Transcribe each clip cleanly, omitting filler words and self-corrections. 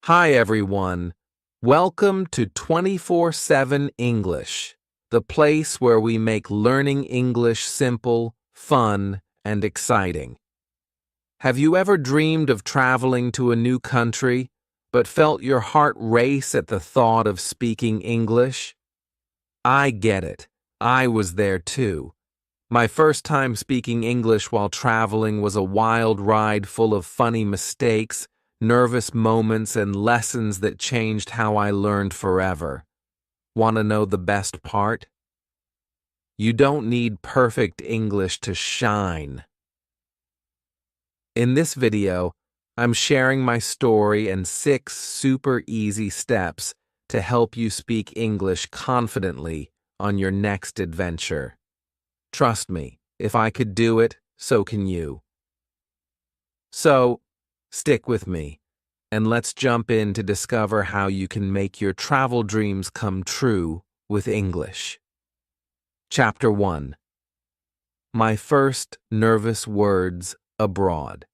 Hi everyone. Welcome to 24/7 English, the place where we make learning English simple, fun, and exciting. Have you ever dreamed of traveling to a new country, but felt your heart race at the thought of speaking English? I get it. I was there too. My first time speaking English while traveling was a wild ride full of funny mistakes, nervous moments, and lessons that changed how I learned forever. Want to know the best part? You don't need perfect English to shine. In this video, I'm sharing my story and 6 super easy steps to help you speak English confidently on your next adventure. Trust me, if I could do it, so can you. So, stick with me, and let's jump in to discover how you can make your travel dreams come true with English. Chapter 1. My first nervous words abroad.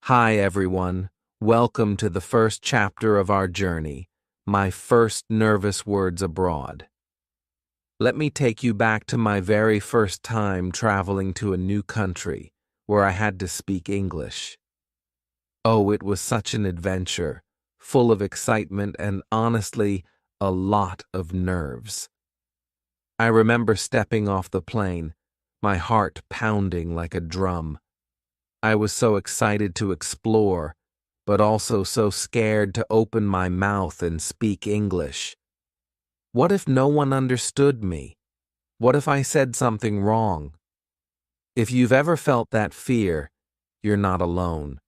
Hi everyone, welcome to the first chapter of our journey, my first nervous words abroad. Let me take you back to my very first time traveling to a new country where I had to speak English. Oh, it was such an adventure, full of excitement and honestly, a lot of nerves. I remember stepping off the plane, my heart pounding like a drum. I was so excited to explore, but also so scared to open my mouth and speak English. What if no one understood me? What if I said something wrong? If you've ever felt that fear, you're not alone.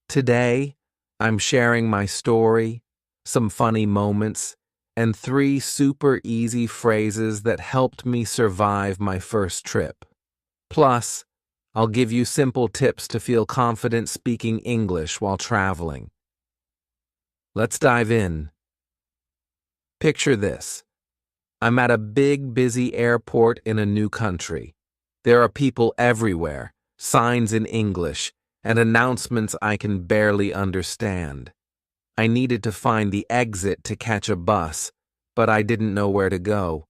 Today, I'm sharing my story, some funny moments, and 3 super easy phrases that helped me survive my first trip. Plus, I'll give you simple tips to feel confident speaking English while traveling. Let's dive in. Picture this. I'm at a big, busy airport in a new country. There are people everywhere, signs in English, and announcements I can barely understand. I needed to find the exit to catch a bus, but I didn't know where to go.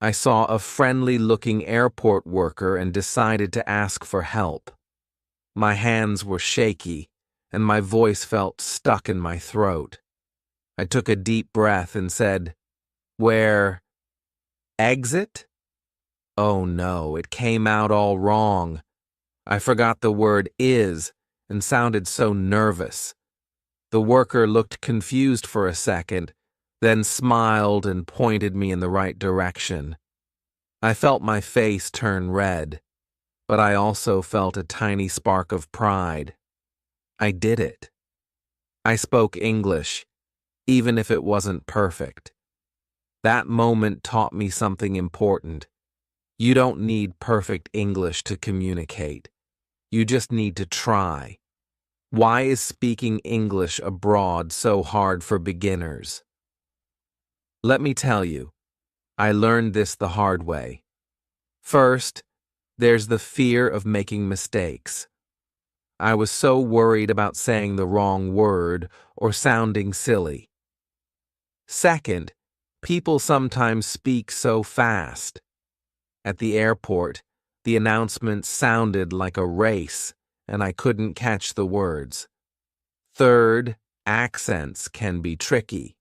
I saw a friendly-looking airport worker and decided to ask for help. My hands were shaky, and my voice felt stuck in my throat. I took a deep breath and said, "Where? Exit?" Oh no, it came out all wrong. I forgot the word is and sounded so nervous. The worker looked confused for a second, then smiled and pointed me in the right direction. I felt my face turn red, but I also felt a tiny spark of pride. I did it. I spoke English, even if it wasn't perfect. That moment taught me something important. You don't need perfect English to communicate. You just need to try. Why is speaking English abroad so hard for beginners? Let me tell you, I learned this the hard way. First, there's the fear of making mistakes. I was so worried about saying the wrong word or sounding silly. Second, people sometimes speak so fast. At the airport, the announcement sounded like a race, and I couldn't catch the words. Third, accents can be tricky.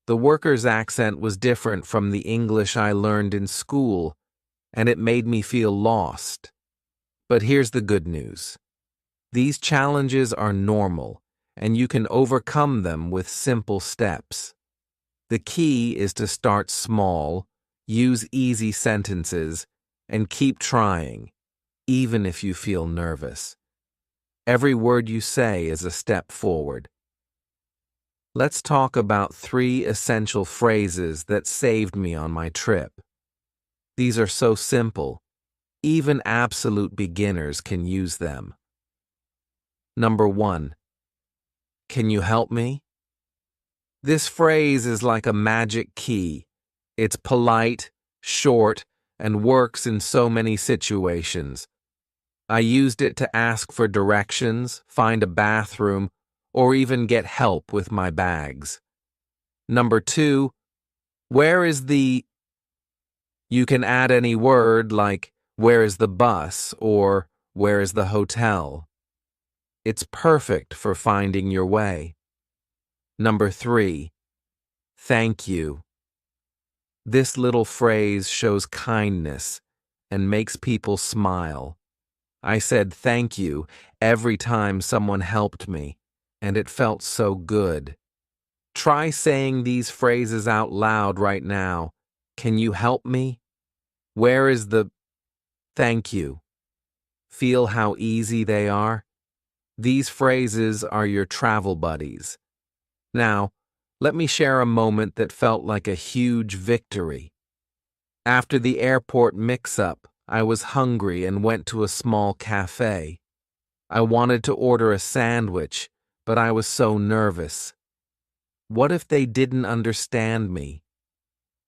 The worker's accent was different from the English I learned in school, and it made me feel lost. But here's the good news. These challenges are normal, and you can overcome them with simple steps. The key is to start small, use easy sentences, and keep trying, even if you feel nervous. Every word you say is a step forward. Let's talk about 3 essential phrases that saved me on my trip. These are so simple, even absolute beginners can use them. Number 1. Can you help me? This phrase is like a magic key. It's polite, short, and works in so many situations. I used it to ask for directions, find a bathroom, or even get help with my bags. Number 2, where is the... You can add any word like, where is the bus, or where is the hotel? It's perfect for finding your way. Number 3, thank you. This little phrase shows kindness and makes people smile. I said thank you every time someone helped me, and it felt so good. Try saying these phrases out loud right now. Can you help me? Where is the... Thank you. Feel how easy they are? These phrases are your travel buddies. Now, let me share a moment that felt like a huge victory. After the airport mix-up, I was hungry and went to a small cafe. I wanted to order a sandwich, but I was so nervous. What if they didn't understand me?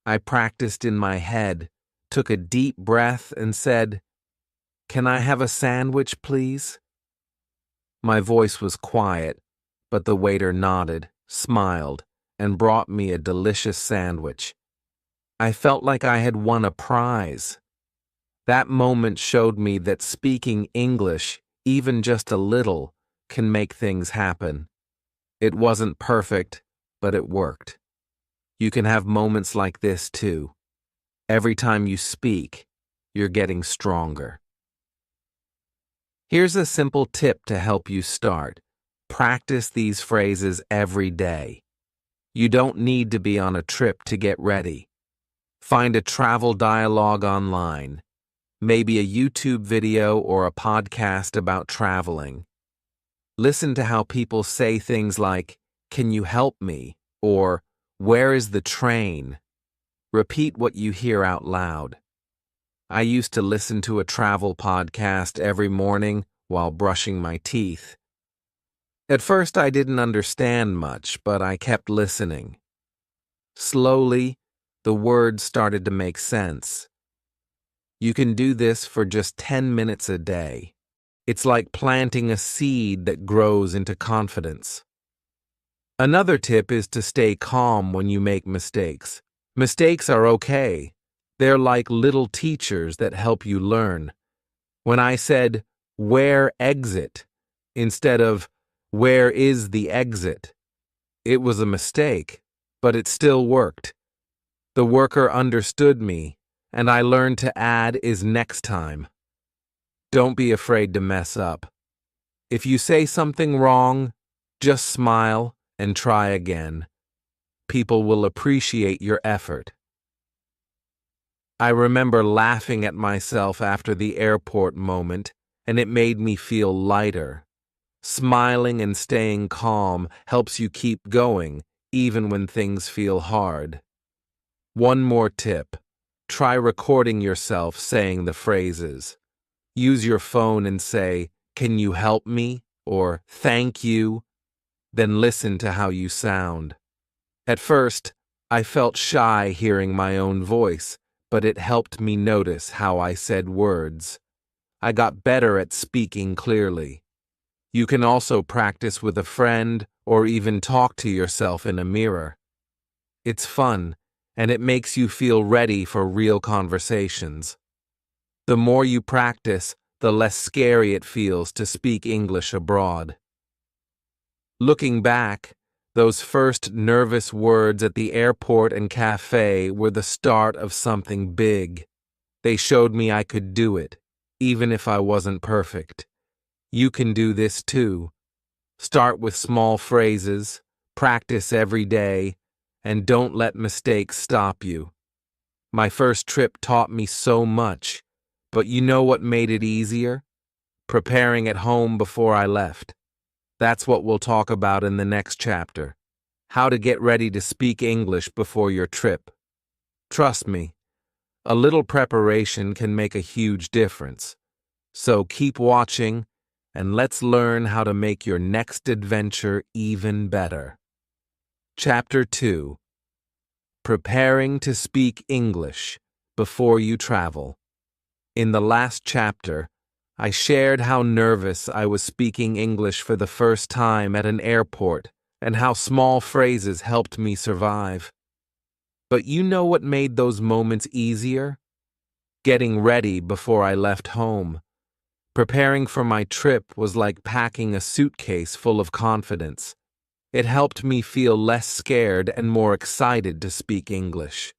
I practiced in my head, took a deep breath, and said, "Can I have a sandwich, please?" My voice was quiet, but the waiter nodded, smiled, and brought me a delicious sandwich. I felt like I had won a prize. That moment showed me that speaking English, even just a little, can make things happen. It wasn't perfect, but it worked. You can have moments like this too. Every time you speak, you're getting stronger. Here's a simple tip to help you start. Practice these phrases every day. You don't need to be on a trip to get ready. Find a travel dialogue online, maybe a YouTube video or a podcast about traveling. Listen to how people say things like, "Can you help me?" or "Where is the train?" Repeat what you hear out loud. I used to listen to a travel podcast every morning while brushing my teeth. At first, I didn't understand much, but I kept listening. Slowly, the words started to make sense. You can do this for just 10 minutes a day. It's like planting a seed that grows into confidence. Another tip is to stay calm when you make mistakes. Mistakes are okay. They're like little teachers that help you learn. When I said, "Where exit?" instead of "Where is the exit?" it was a mistake, but it still worked. The worker understood me, and I learned to add "is next time." Don't be afraid to mess up. If you say something wrong, just smile and try again. People will appreciate your effort. I remember laughing at myself after the airport moment, and it made me feel lighter. Smiling and staying calm helps you keep going, even when things feel hard. One more tip. Try recording yourself saying the phrases. Use your phone and say, "Can you help me?" or "Thank you." Then listen to how you sound. At first, I felt shy hearing my own voice, but it helped me notice how I said words. I got better at speaking clearly. You can also practice with a friend or even talk to yourself in a mirror. It's fun, and it makes you feel ready for real conversations. The more you practice, the less scary it feels to speak English abroad. Looking back, those first nervous words at the airport and cafe were the start of something big. They showed me I could do it, even if I wasn't perfect. You can do this too. Start with small phrases, practice every day, and don't let mistakes stop you. My first trip taught me so much, but you know what made it easier? Preparing at home before I left. That's what we'll talk about in the next chapter. How to get ready to speak English before your trip. Trust me, a little preparation can make a huge difference. So keep watching, and let's learn how to make your next adventure even better. Chapter 2. Preparing to speak English before you travel. In the last chapter, I shared how nervous I was speaking English for the first time at an airport and how small phrases helped me survive. But you know what made those moments easier? Getting ready before I left home. Preparing for my trip was like packing a suitcase full of confidence. It helped me feel less scared and more excited to speak English.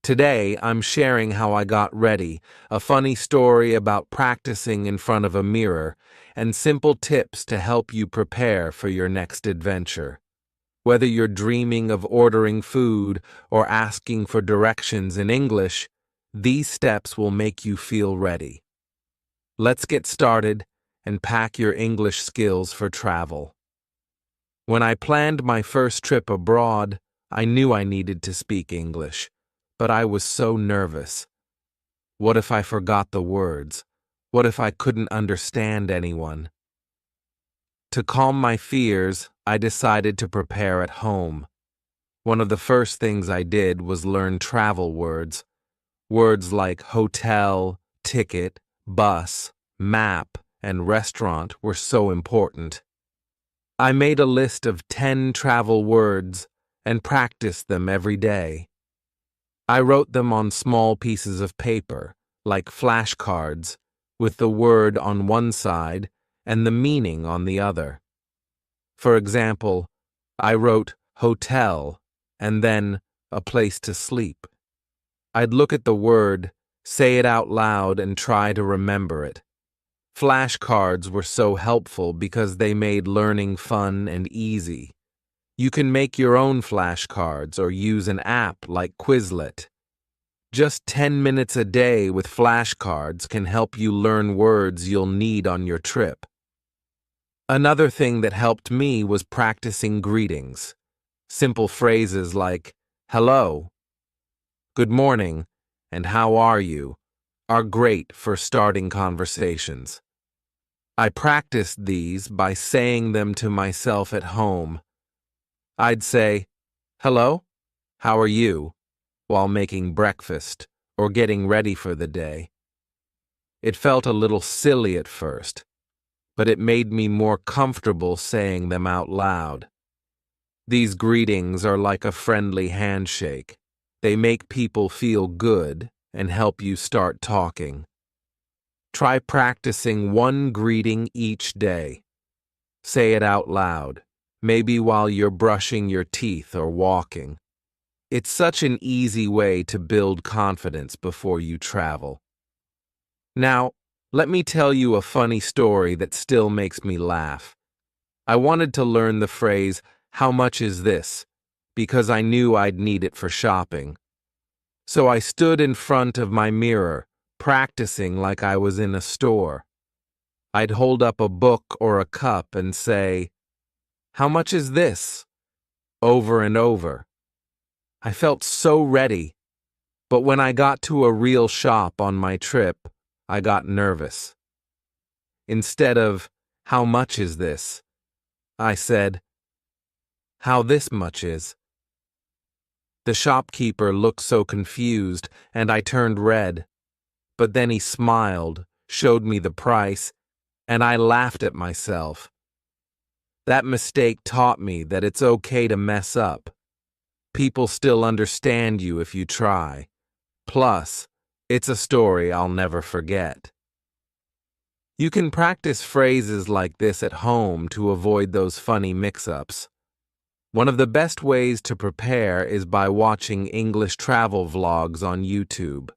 Today, I'm sharing how I got ready, a funny story about practicing in front of a mirror, and simple tips to help you prepare for your next adventure. Whether you're dreaming of ordering food or asking for directions in English, these steps will make you feel ready. Let's get started and pack your English skills for travel. When I planned my first trip abroad, I knew I needed to speak English, but I was so nervous. What if I forgot the words? What if I couldn't understand anyone? To calm my fears, I decided to prepare at home. One of the first things I did was learn travel words. Words like hotel, ticket, bus, map, and restaurant were so important. I made a list of 10 travel words and practiced them every day. I wrote them on small pieces of paper, like flashcards, with the word on one side and the meaning on the other. For example, I wrote hotel and then a place to sleep. I'd look at the word, say it out loud, and try to remember it. Flashcards were so helpful because they made learning fun and easy. You can make your own flashcards or use an app like Quizlet. Just 10 minutes a day with flashcards can help you learn words you'll need on your trip. Another thing that helped me was practicing greetings. Simple phrases like, hello, good morning, and how are you are great for starting conversations. I practiced these by saying them to myself at home. I'd say, hello, how are you, while making breakfast or getting ready for the day. It felt a little silly at first, but it made me more comfortable saying them out loud. These greetings are like a friendly handshake. They make people feel good and help you start talking. Try practicing one greeting each day. Say it out loud, maybe while you're brushing your teeth or walking. It's such an easy way to build confidence before you travel. Now, let me tell you a funny story that still makes me laugh. I wanted to learn the phrase, how much is this? Because I knew I'd need it for shopping. So I stood in front of my mirror, practicing like I was in a store. I'd hold up a book or a cup and say, how much is this? Over and over. I felt so ready, but when I got to a real shop on my trip, I got nervous. Instead of, how much is this? I said, how this much is. The shopkeeper looked so confused, and I turned red. But then he smiled, showed me the price, and I laughed at myself. That mistake taught me that it's okay to mess up. People still understand you if you try. Plus, it's a story I'll never forget. You can practice phrases like this at home to avoid those funny mix-ups. One of the best ways to prepare is by watching English travel vlogs on YouTube.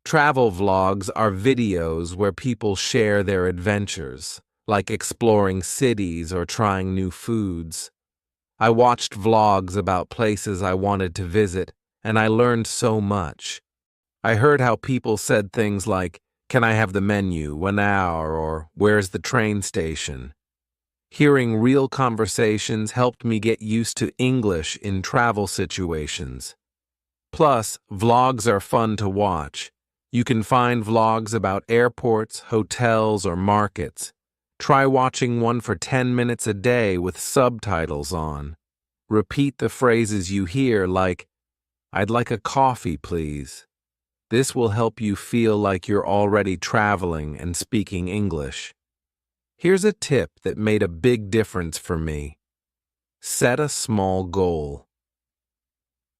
Travel vlogs are videos where people share their adventures, like exploring cities or trying new foods. I watched vlogs about places I wanted to visit, and I learned so much. I heard how people said things like, can I have the menu, 1 hour, or where's the train station? Hearing real conversations helped me get used to English in travel situations. Plus, vlogs are fun to watch. You can find vlogs about airports, hotels, or markets. Try watching one for 10 minutes a day with subtitles on. Repeat the phrases you hear like, I'd like a coffee, please. This will help you feel like you're already traveling and speaking English. Here's a tip that made a big difference for me. Set a small goal.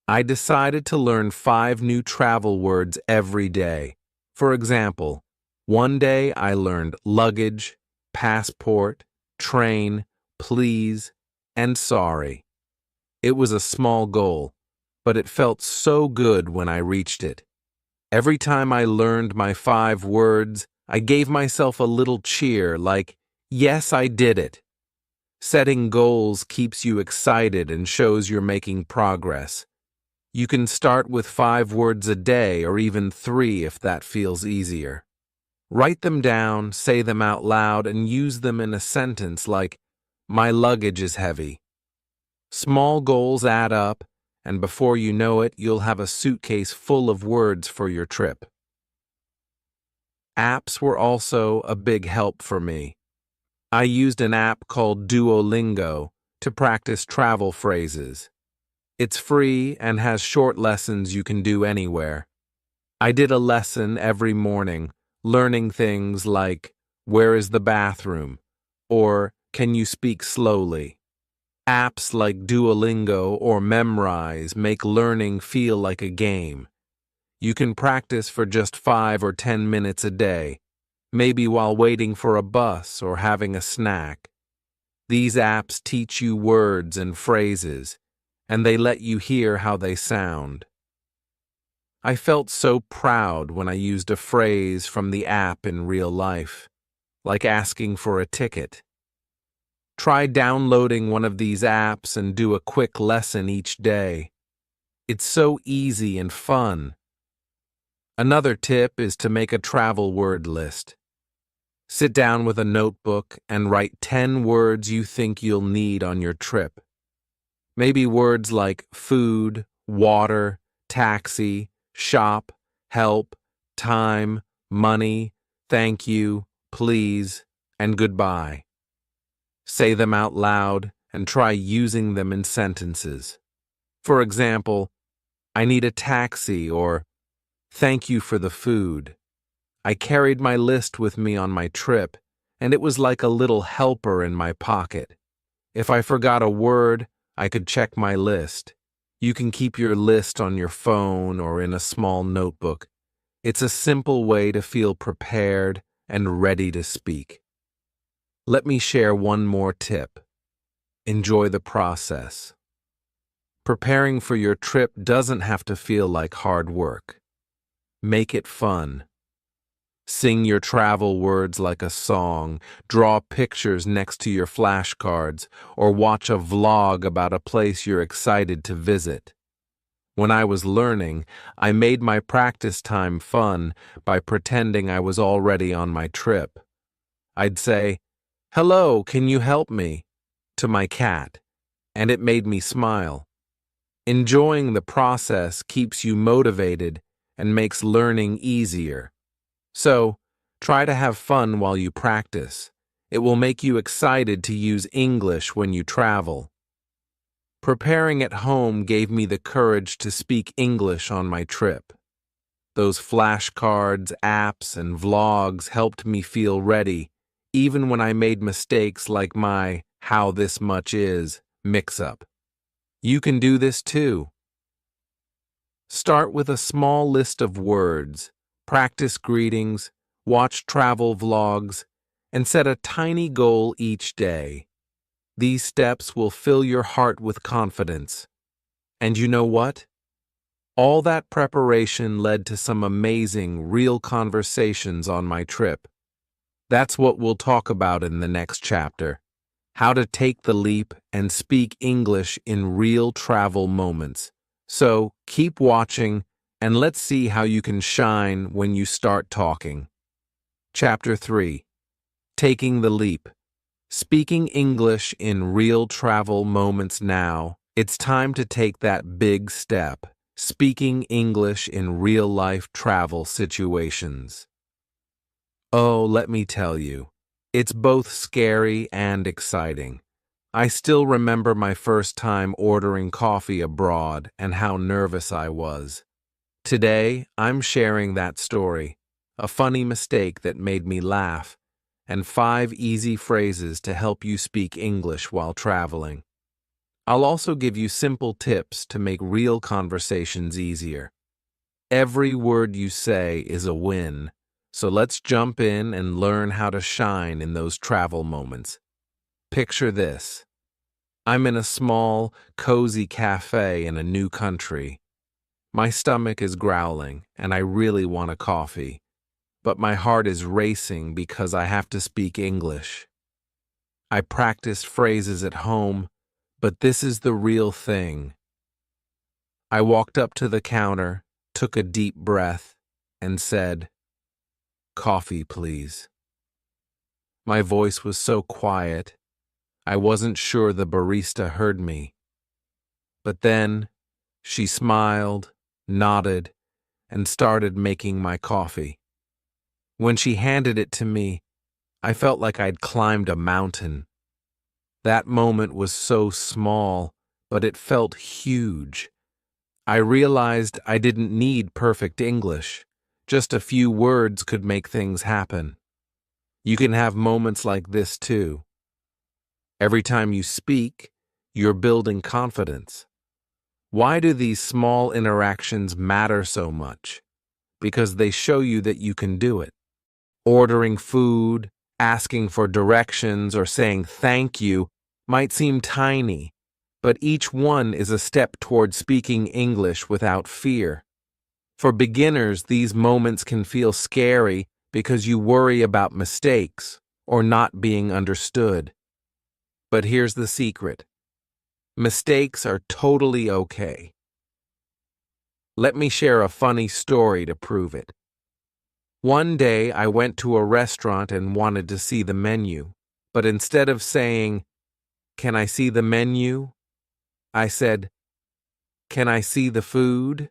I decided to learn 5 new travel words every day. For example, one day I learned luggage, passport, train, please, and sorry. It was a small goal, but it felt so good when I reached it. Every time I learned my 5 words, I gave myself a little cheer like, yes, I did it. Setting goals keeps you excited and shows you're making progress. You can start with 5 words a day or even 3 if that feels easier. Write them down, say them out loud, and use them in a sentence like, my luggage is heavy. Small goals add up, and before you know it, you'll have a suitcase full of words for your trip. Apps were also a big help for me. I used an app called Duolingo to practice travel phrases. It's free and has short lessons you can do anywhere. I did a lesson every morning, learning things like, where is the bathroom? Or, can you speak slowly? Apps like Duolingo or Memrise make learning feel like a game. You can practice for just 5 or 10 minutes a day, maybe while waiting for a bus or having a snack. These apps teach you words and phrases, and they let you hear how they sound. I felt so proud when I used a phrase from the app in real life, like asking for a ticket. Try downloading one of these apps and do a quick lesson each day. It's so easy and fun. Another tip is to make a travel word list. Sit down with a notebook and write 10 words you think you'll need on your trip. Maybe words like food, water, taxi, shop, help, time, money, thank you, please, and goodbye. Say them out loud and try using them in sentences. For example, I need a taxi, or thank you for the food. I carried my list with me on my trip, and it was like a little helper in my pocket. If I forgot a word, I could check my list. You can keep your list on your phone or in a small notebook. It's a simple way to feel prepared and ready to speak. Let me share one more tip. Enjoy the process. Preparing for your trip doesn't have to feel like hard work. Make it fun. Sing your travel words like a song, draw pictures next to your flashcards, or watch a vlog about a place you're excited to visit. When I was learning, I made my practice time fun by pretending I was already on my trip. I'd say, "Hello, can you help me?" to my cat, and it made me smile. Enjoying the process keeps you motivated and makes learning easier. So, try to have fun while you practice. It will make you excited to use English when you travel. Preparing at home gave me the courage to speak English on my trip. Those flashcards, apps, and vlogs helped me feel ready, even when I made mistakes like my "how this much is" mix-up. You can do this too. Start with a small list of words, practice greetings, watch travel vlogs, and set a tiny goal each day. These steps will fill your heart with confidence. And you know what? All that preparation led to some amazing, real conversations on my trip. That's what we'll talk about in the next chapter: how to take the leap and speak English in real travel moments. So, keep watching, and let's see how you can shine when you start talking. Chapter 3. Taking the Leap. Speaking English in real travel moments now. It's time to take that big step. Speaking English in real-life travel situations. Oh, let me tell you, it's both scary and exciting. I still remember my first time ordering coffee abroad and how nervous I was. Today, I'm sharing that story, a funny mistake that made me laugh, and 5 easy phrases to help you speak English while traveling. I'll also give you simple tips to make real conversations easier. Every word you say is a win, so let's jump in and learn how to shine in those travel moments. Picture this. I'm in a small, cozy cafe in a new country. My stomach is growling, and I really want a coffee, but my heart is racing because I have to speak English. I practiced phrases at home, but this is the real thing. I walked up to the counter, took a deep breath, and said, "Coffee, please." My voice was so quiet, I wasn't sure the barista heard me. But then, she smiled, nodded, and started making my coffee. When she handed it to me, I felt like I'd climbed a mountain. That moment was so small, but it felt huge. I realized I didn't need perfect English. Just a few words could make things happen. You can have moments like this too. Every time you speak, you're building confidence. Why do these small interactions matter so much? Because they show you that you can do it. Ordering food, asking for directions, or saying thank you might seem tiny, but each one is a step toward speaking English without fear. For beginners, these moments can feel scary because you worry about mistakes or not being understood. But here's the secret. Mistakes are totally okay. Let me share a funny story to prove it. One day I went to a restaurant and wanted to see the menu, but instead of saying, "Can I see the menu?" I said, "Can I see the food?"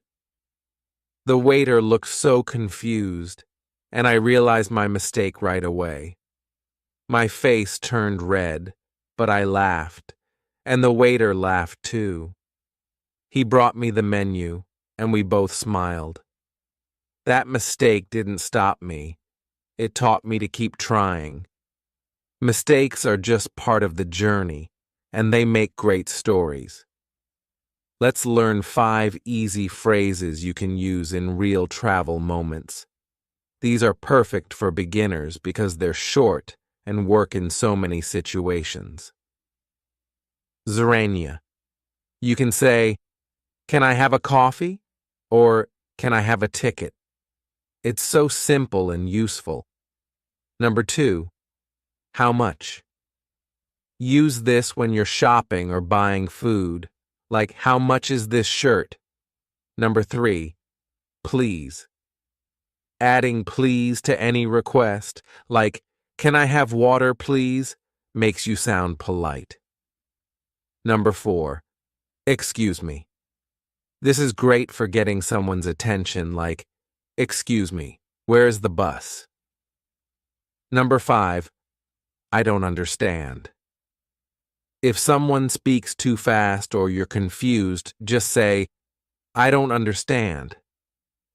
The waiter looked so confused, and I realized my mistake right away. My face turned red, but I laughed, and the waiter laughed too. He brought me the menu, and we both smiled. That mistake didn't stop me. It taught me to keep trying. Mistakes are just part of the journey, and they make great stories. Let's learn 5 easy phrases you can use in real travel moments. These are perfect for beginners because they're short and work in so many situations. Zrania. You can say, "Can I have a coffee?" or "Can I have a ticket?" It's so simple and useful. Number 2, how much? Use this when you're shopping or buying food, like "How much is this shirt?" Number 3, please. Adding please to any request, like "Can I have water, please?" makes you sound polite. Number 4, excuse me. This is great for getting someone's attention, like, "Excuse me, where is the bus?" Number 5, I don't understand. If someone speaks too fast or you're confused, just say, "I don't understand,"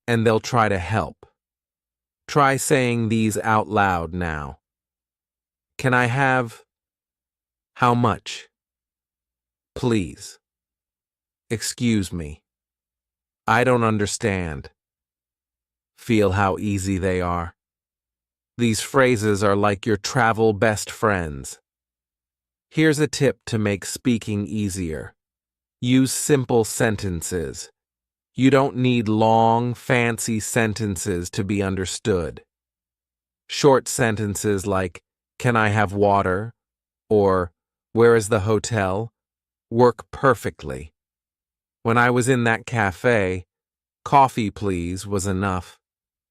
and they'll try to help. Try saying these out loud now. Can I have? How much? Please. Excuse me. I don't understand. Feel how easy they are. These phrases are like your travel best friends. Here's a tip to make speaking easier. Use simple sentences. You don't need long, fancy sentences to be understood. Short sentences like, "Can I have water?" or "Where is the hotel?" work perfectly. When I was in that cafe, "Coffee, please" was enough.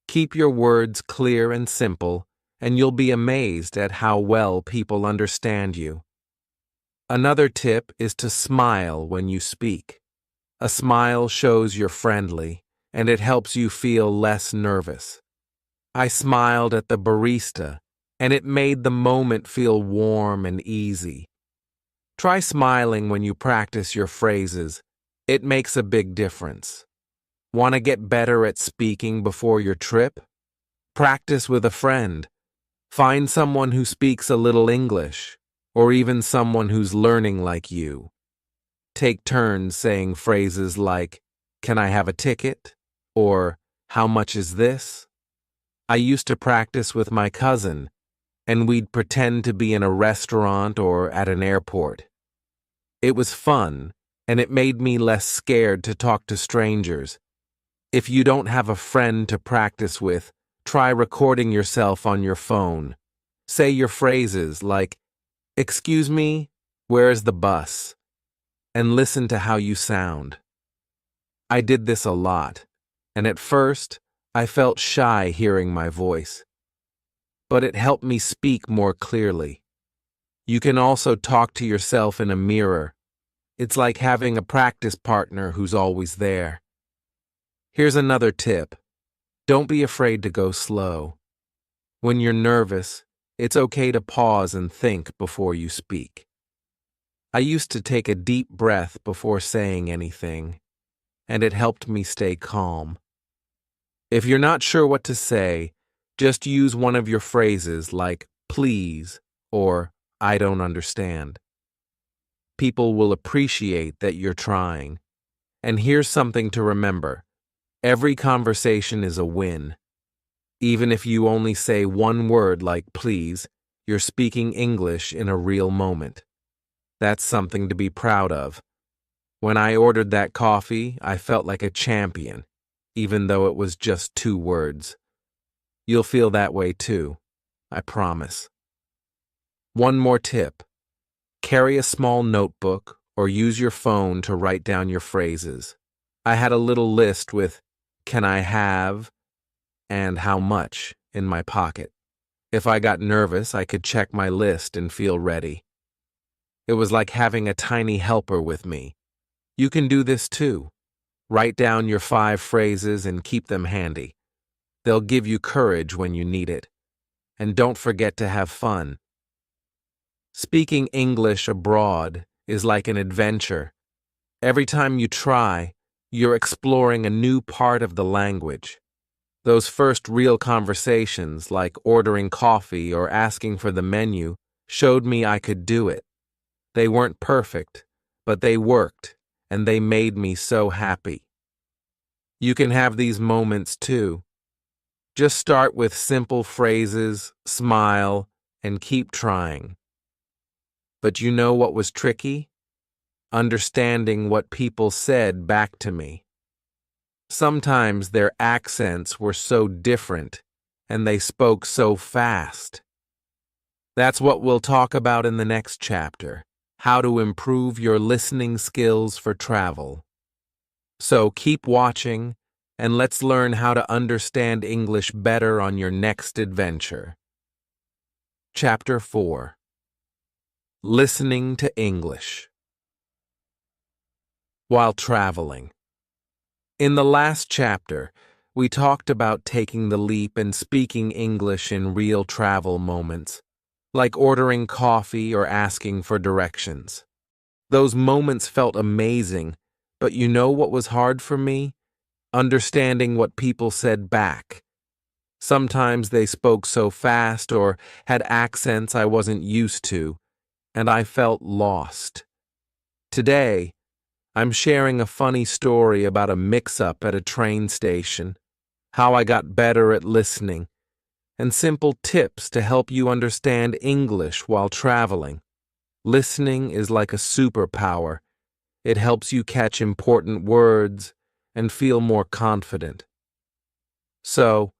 Keep your words clear and simple, and you'll be amazed at how well people understand you. Another tip is to smile when you speak. A smile shows you're friendly, and it helps you feel less nervous. I smiled at the barista, and it made the moment feel warm and easy. Try smiling when you practice your phrases. It makes a big difference. Want to get better at speaking before your trip? Practice with a friend. Find someone who speaks a little English, or even someone who's learning like you. Take turns saying phrases like, "Can I have a ticket?" or "How much is this?" I used to practice with my cousin, and we'd pretend to be in a restaurant or at an airport. It was fun, and it made me less scared to talk to strangers. If you don't have a friend to practice with, try recording yourself on your phone. Say your phrases like, "Excuse me, where's the bus?" and listen to how you sound. I did this a lot, and at first, I felt shy hearing my voice. But it helped me speak more clearly. You can also talk to yourself in a mirror. It's like having a practice partner who's always there. Here's another tip. Don't be afraid to go slow. When you're nervous, it's okay to pause and think before you speak. I used to take a deep breath before saying anything, and it helped me stay calm. If you're not sure what to say, just use one of your phrases like "please" or "I don't understand." People will appreciate that you're trying. And here's something to remember. Every conversation is a win. Even if you only say one word like "please," you're speaking English in a real moment. That's something to be proud of. When I ordered that coffee, I felt like a champion, even though it was just 2 words. You'll feel that way too, I promise. One more tip. Carry a small notebook or use your phone to write down your phrases. I had a little list with "Can I have?" and "How much?" in my pocket. If I got nervous, I could check my list and feel ready. It was like having a tiny helper with me. You can do this too. Write down your 5 phrases and keep them handy. They'll give you courage when you need it. And don't forget to have fun. Speaking English abroad is like an adventure. Every time you try, you're exploring a new part of the language. Those first real conversations, like ordering coffee or asking for the menu, showed me I could do it. They weren't perfect, but they worked, and they made me so happy. You can have these moments too. Just start with simple phrases, smile, and keep trying. But you know what was tricky? Understanding what people said back to me. Sometimes their accents were so different, and they spoke so fast. That's what we'll talk about in the next chapter, how to improve your listening skills for travel. So keep watching, and let's learn how to understand English better on your next adventure. Chapter 4. Listening to English. While traveling. In the last chapter, we talked about taking the leap and speaking English in real travel moments, like ordering coffee or asking for directions. Those moments felt amazing, but you know what was hard for me? Understanding what people said back. Sometimes they spoke so fast or had accents I wasn't used to, and I felt lost. Today, I'm sharing a funny story about a mix-up at a train station, how I got better at listening, and simple tips to help you understand English while traveling. Listening is like a superpower. It helps you catch important words and feel more confident. So,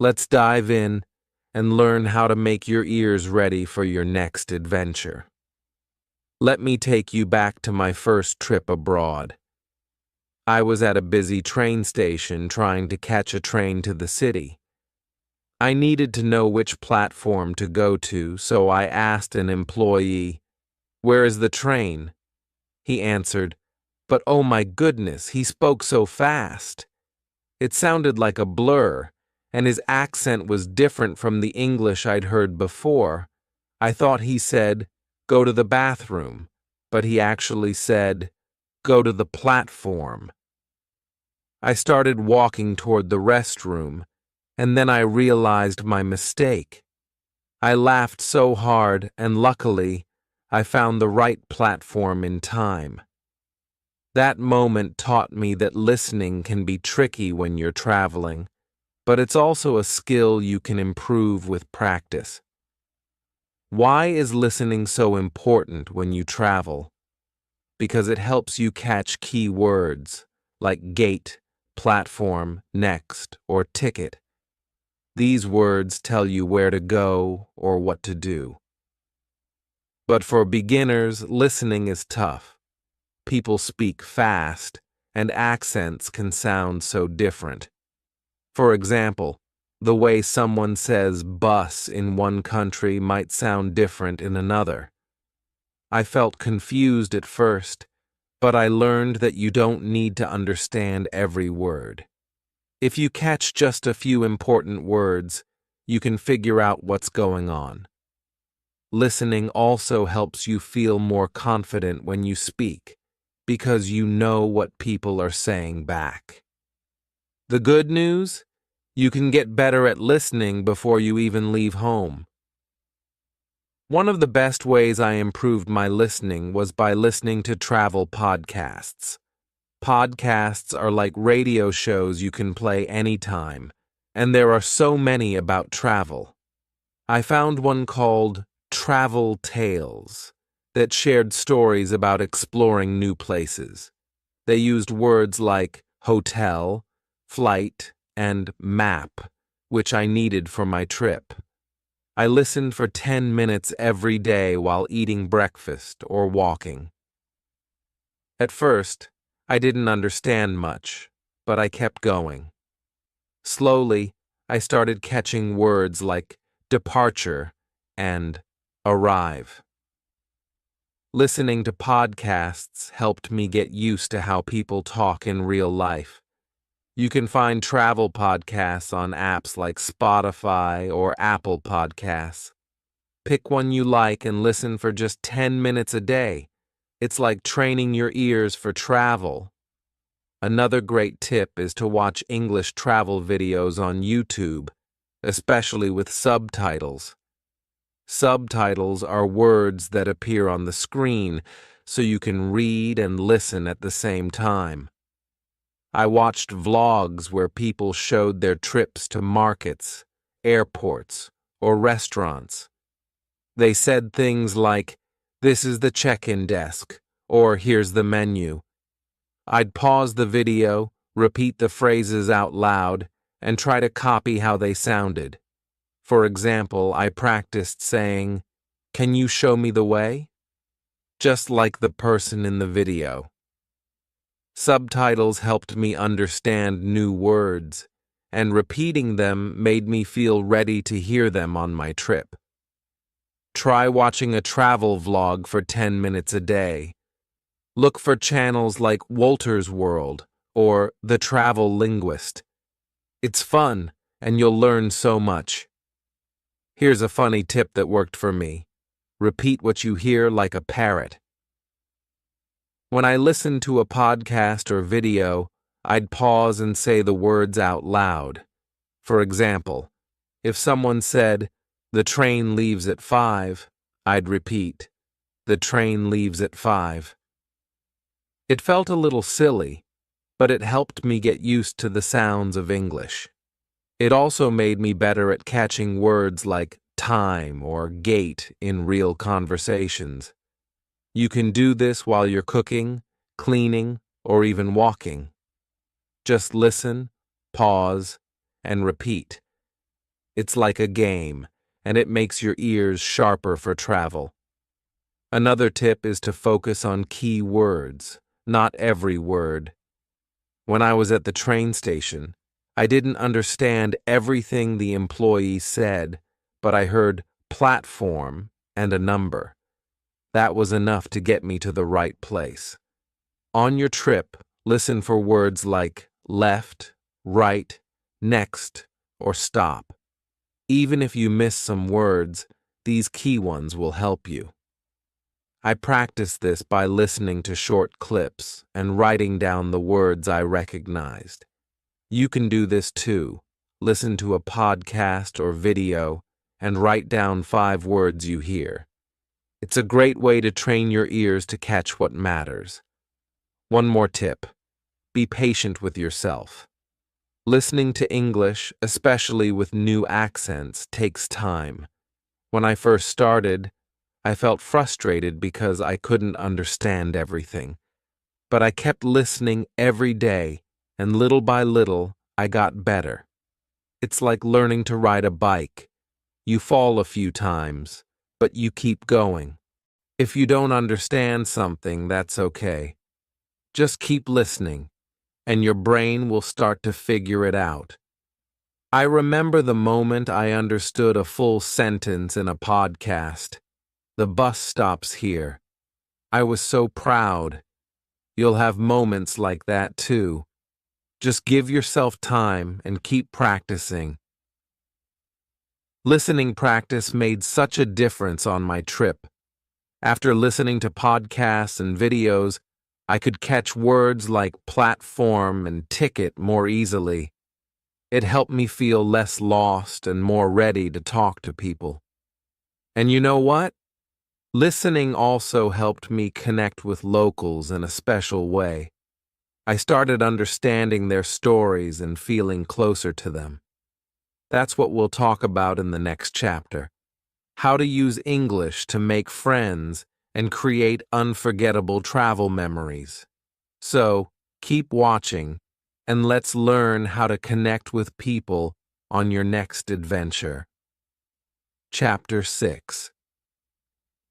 let's dive in and learn how to make your ears ready for your next adventure. Let me take you back to my first trip abroad. I was at a busy train station trying to catch a train to the city. I needed to know which platform to go to, so I asked an employee, "Where is the train?" He answered, but oh my goodness, he spoke so fast. It sounded like a blur, and his accent was different from the English I'd heard before. I thought he said, "Go to the bathroom," but he actually said, "Go to the platform." I started walking toward the restroom, and then I realized my mistake. I laughed so hard, and luckily, I found the right platform in time. That moment taught me that listening can be tricky when you're traveling, but it's also a skill you can improve with practice. Why is listening so important when you travel? Because it helps you catch key words like gate, platform, next, or ticket. These words tell you where to go or what to do. But for beginners, listening is tough. People speak fast, and accents can sound so different. For example, the way someone says bus in one country might sound different in another. I felt confused at first, but I learned that you don't need to understand every word. If you catch just a few important words, you can figure out what's going on. Listening also helps you feel more confident when you speak, because you know what people are saying back. The good news? You can get better at listening before you even leave home. One of the best ways I improved my listening was by listening to travel podcasts. Podcasts are like radio shows you can play anytime, and there are so many about travel. I found one called Travel Tales that shared stories about exploring new places. They used words like hotel, flight, and map, which I needed for my trip. I listened for 10 minutes every day while eating breakfast or walking. At first, I didn't understand much, but I kept going. Slowly, I started catching words like departure and arrive. Listening to podcasts helped me get used to how people talk in real life. You can find travel podcasts on apps like Spotify or Apple Podcasts. Pick one you like and listen for just 10 minutes a day. It's like training your ears for travel. Another great tip is to watch English travel videos on YouTube, especially with subtitles. Subtitles are words that appear on the screen, so you can read and listen at the same time. I watched vlogs where people showed their trips to markets, airports, or restaurants. They said things like, "This is the check-in desk," or "Here's the menu." I'd pause the video, repeat the phrases out loud, and try to copy how they sounded. For example, I practiced saying, "Can you show me the way?" Just like the person in the video. Subtitles helped me understand new words, and repeating them made me feel ready to hear them on my trip. Try watching a travel vlog for 10 minutes a day. Look for channels like Walter's World or The Travel Linguist. It's fun, and you'll learn so much. Here's a funny tip that worked for me. Repeat what you hear like a parrot. When I listened to a podcast or video, I'd pause and say the words out loud. For example, if someone said, "The train leaves at 5, I'd repeat, "The train leaves at 5. It felt a little silly, but it helped me get used to the sounds of English. It also made me better at catching words like time or gate in real conversations. You can do this while you're cooking, cleaning, or even walking. Just listen, pause, and repeat. It's like a game, and it makes your ears sharper for travel. Another tip is to focus on key words, not every word. When I was at the train station, I didn't understand everything the employee said, but I heard platform and a number. That was enough to get me to the right place. On your trip, listen for words like left, right, next, or stop. Even if you miss some words, these key ones will help you. I practiced this by listening to short clips and writing down the words I recognized. You can do this too. Listen to a podcast or video and write down 5 words you hear. It's a great way to train your ears to catch what matters. One more tip. Be patient with yourself. Listening to English, especially with new accents, takes time. When I first started, I felt frustrated because I couldn't understand everything. But I kept listening every day, and little by little, I got better. It's like learning to ride a bike. You fall a few times, but you keep going. If you don't understand something, that's okay. Just keep listening, and your brain will start to figure it out. I remember the moment I understood a full sentence in a podcast. The bus stops here. I was so proud. You'll have moments like that too. Just give yourself time and keep practicing. Listening practice made such a difference on my trip. After listening to podcasts and videos, I could catch words like platform and ticket more easily. It helped me feel less lost and more ready to talk to people. And you know what? Listening also helped me connect with locals in a special way. I started understanding their stories and feeling closer to them. That's what we'll talk about in the next chapter. How to use English to make friends and create unforgettable travel memories. So, keep watching, and let's learn how to connect with people on your next adventure. Chapter 6.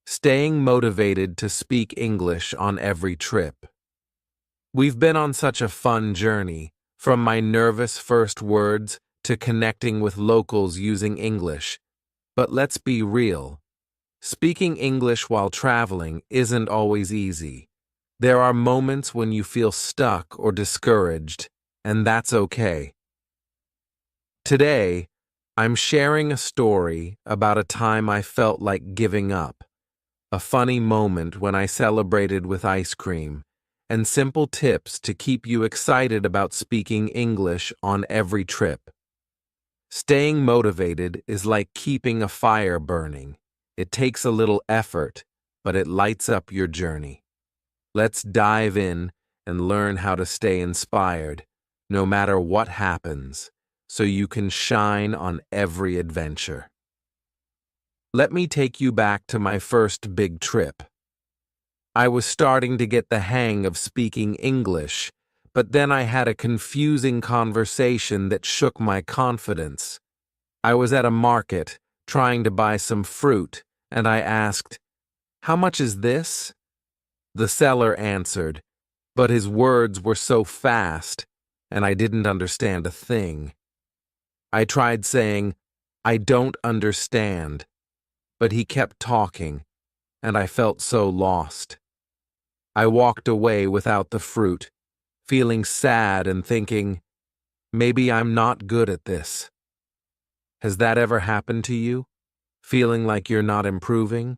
Staying motivated to speak English on every trip. We've been on such a fun journey, from my nervous first words to connecting with locals using English. But let's be real. Speaking English while traveling isn't always easy. There are moments when you feel stuck or discouraged, and that's okay. Today, I'm sharing a story about a time I felt like giving up, a funny moment when I celebrated with ice cream, and simple tips to keep you excited about speaking English on every trip. Staying motivated is like keeping a fire burning. It takes a little effort, but it lights up your journey. Let's dive in and learn how to stay inspired, no matter what happens, so you can shine on every adventure. Let me take you back to my first big trip. I was starting to get the hang of speaking English, but then I had a confusing conversation that shook my confidence. I was at a market, trying to buy some fruit, and I asked, "How much is this?" The seller answered, but his words were so fast, and I didn't understand a thing. I tried saying, "I don't understand," but he kept talking, and I felt so lost. I walked away without the fruit, feeling sad and thinking, maybe I'm not good at this. Has that ever happened to you? Feeling like you're not improving?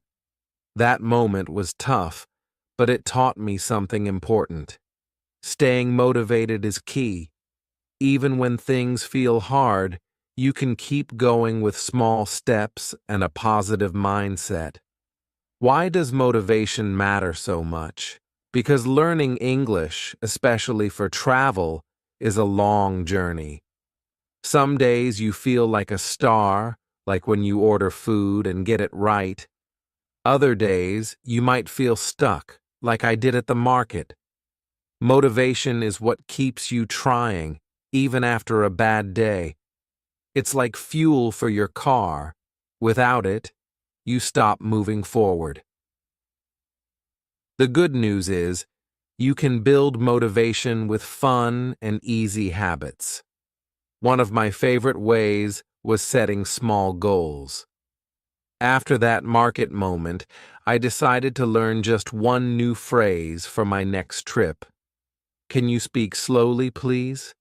That moment was tough, but it taught me something important. Staying motivated is key. Even when things feel hard, you can keep going with small steps and a positive mindset. Why does motivation matter so much? Because learning English, especially for travel, is a long journey. Some days you feel like a star, like when you order food and get it right. Other days you might feel stuck, like I did at the market. Motivation is what keeps you trying, even after a bad day. It's like fuel for your car. Without it, you stop moving forward. The good news is, you can build motivation with fun and easy habits. One of my favorite ways was setting small goals. After that market moment, I decided to learn just one new phrase for my next trip. Can you speak slowly, please?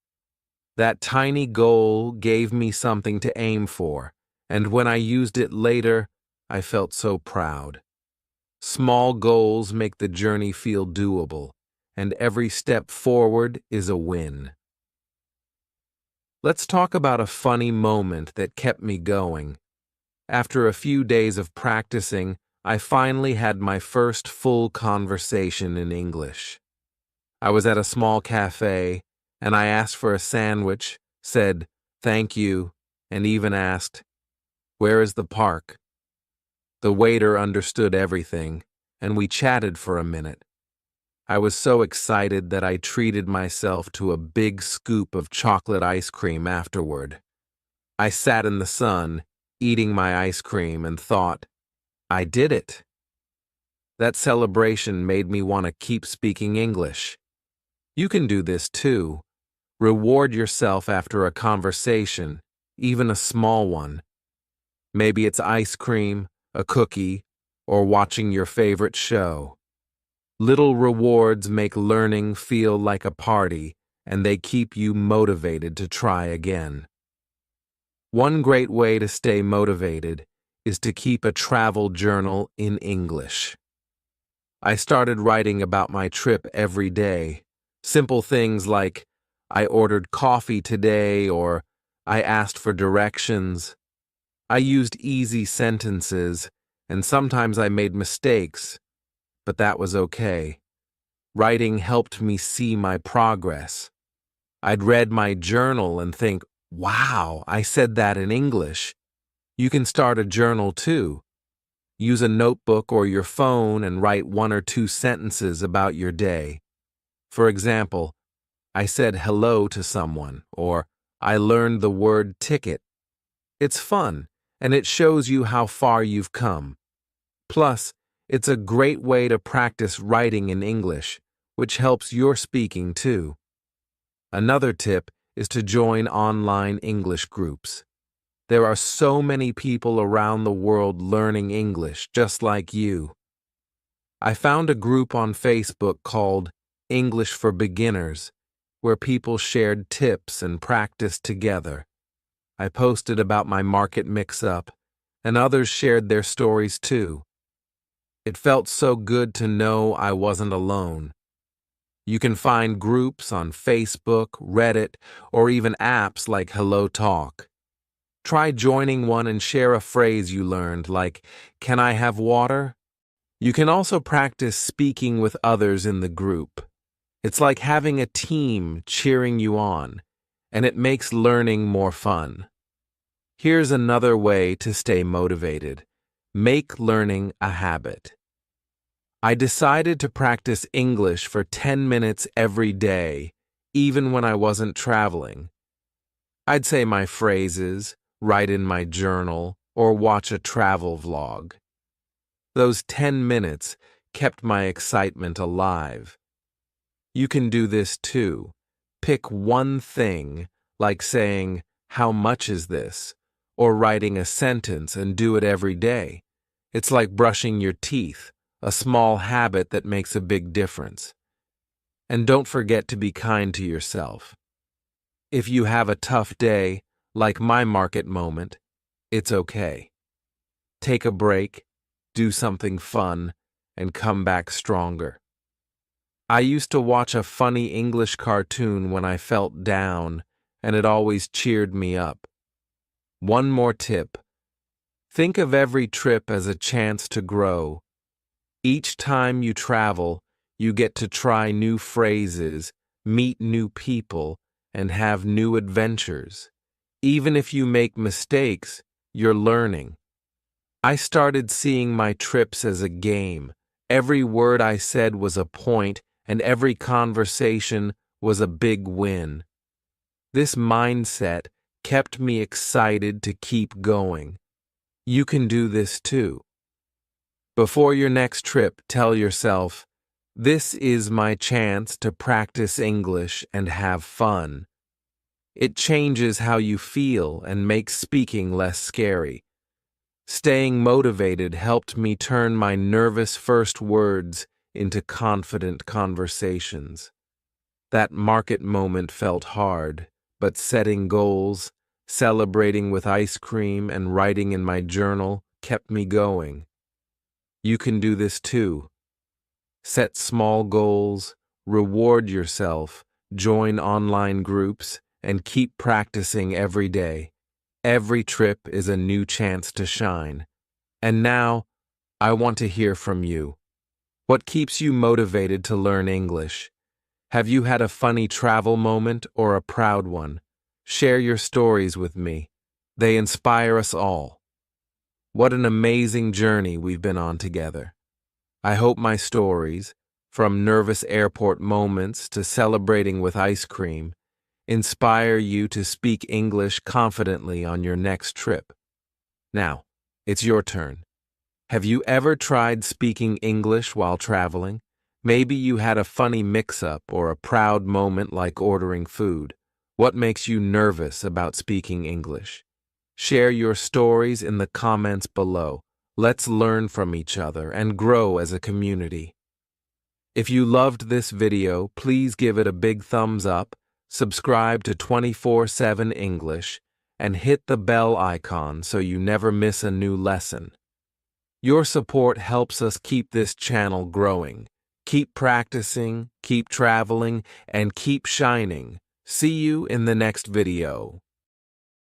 That tiny goal gave me something to aim for, and when I used it later, I felt so proud. Small goals make the journey feel doable, and every step forward is a win. Let's talk about a funny moment that kept me going. After a few days of practicing, I finally had my first full conversation in English. I was at a small cafe, and I asked for a sandwich, said, "Thank you," and even asked, "Where is the park?" The waiter understood everything, and we chatted for a minute. I was so excited that I treated myself to a big scoop of chocolate ice cream afterward. I sat in the sun, eating my ice cream, and thought, I did it. That celebration made me want to keep speaking English. You can do this too. Reward yourself after a conversation, even a small one. Maybe it's ice cream, a cookie, or watching your favorite show. Little rewards make learning feel like a party, and they keep you motivated to try again. One great way to stay motivated is to keep a travel journal in English. I started writing about my trip every day. Simple things like, I ordered coffee today, or I asked for directions. I used easy sentences, and sometimes I made mistakes, but that was okay. Writing helped me see my progress. I'd read my journal and think, wow, I said that in English. You can start a journal too. Use a notebook or your phone and write 1 or 2 sentences about your day. For example, I said hello to someone, or I learned the word ticket. It's fun, and it shows you how far you've come. Plus, it's a great way to practice writing in English, which helps your speaking too. Another tip is to join online English groups. There are so many people around the world learning English just like you. I found a group on Facebook called English for Beginners, where people shared tips and practiced together. I posted about my market mix-up, and others shared their stories too. It felt so good to know I wasn't alone. You can find groups on Facebook, Reddit, or even apps like HelloTalk. Try joining one and share a phrase you learned, like, "Can I have water?" You can also practice speaking with others in the group. It's like having a team cheering you on, and it makes learning more fun. Here's another way to stay motivated. Make learning a habit. I decided to practice English for 10 minutes every day, even when I wasn't traveling. I'd say my phrases, write in my journal, or watch a travel vlog. Those 10 minutes kept my excitement alive. You can do this too. Pick one thing, like saying, "How much is this?" or writing a sentence and do it every day. It's like brushing your teeth, a small habit that makes a big difference. And don't forget to be kind to yourself. If you have a tough day, like my market moment, it's okay. Take a break, do something fun, and come back stronger. I used to watch a funny English cartoon when I felt down, and it always cheered me up. One more tip. Think of every trip as a chance to grow. Each time you travel, you get to try new phrases, meet new people, and have new adventures. Even if you make mistakes, you're learning. I started seeing my trips as a game. Every word I said was a point, and every conversation was a big win. This mindset kept me excited to keep going. You can do this too. Before your next trip, tell yourself, "This is my chance to practice English and have fun." It changes how you feel and makes speaking less scary. Staying motivated helped me turn my nervous first words into confident conversations. That market moment felt hard, but setting goals, celebrating with ice cream, and writing in my journal kept me going. You can do this too. Set small goals, reward yourself, join online groups, and keep practicing every day. Every trip is a new chance to shine. And now, I want to hear from you. What keeps you motivated to learn English? Have you had a funny travel moment or a proud one? Share your stories with me. They inspire us all. What an amazing journey we've been on together. I hope my stories, from nervous airport moments to celebrating with ice cream, inspire you to speak English confidently on your next trip. Now, it's your turn. Have you ever tried speaking English while traveling? Maybe you had a funny mix-up or a proud moment like ordering food. What makes you nervous about speaking English? Share your stories in the comments below. Let's learn from each other and grow as a community. If you loved this video, please give it a big thumbs up, subscribe to 24/7 English, and hit the bell icon so you never miss a new lesson. Your support helps us keep this channel growing. Keep practicing, keep traveling, and keep shining. See you in the next video.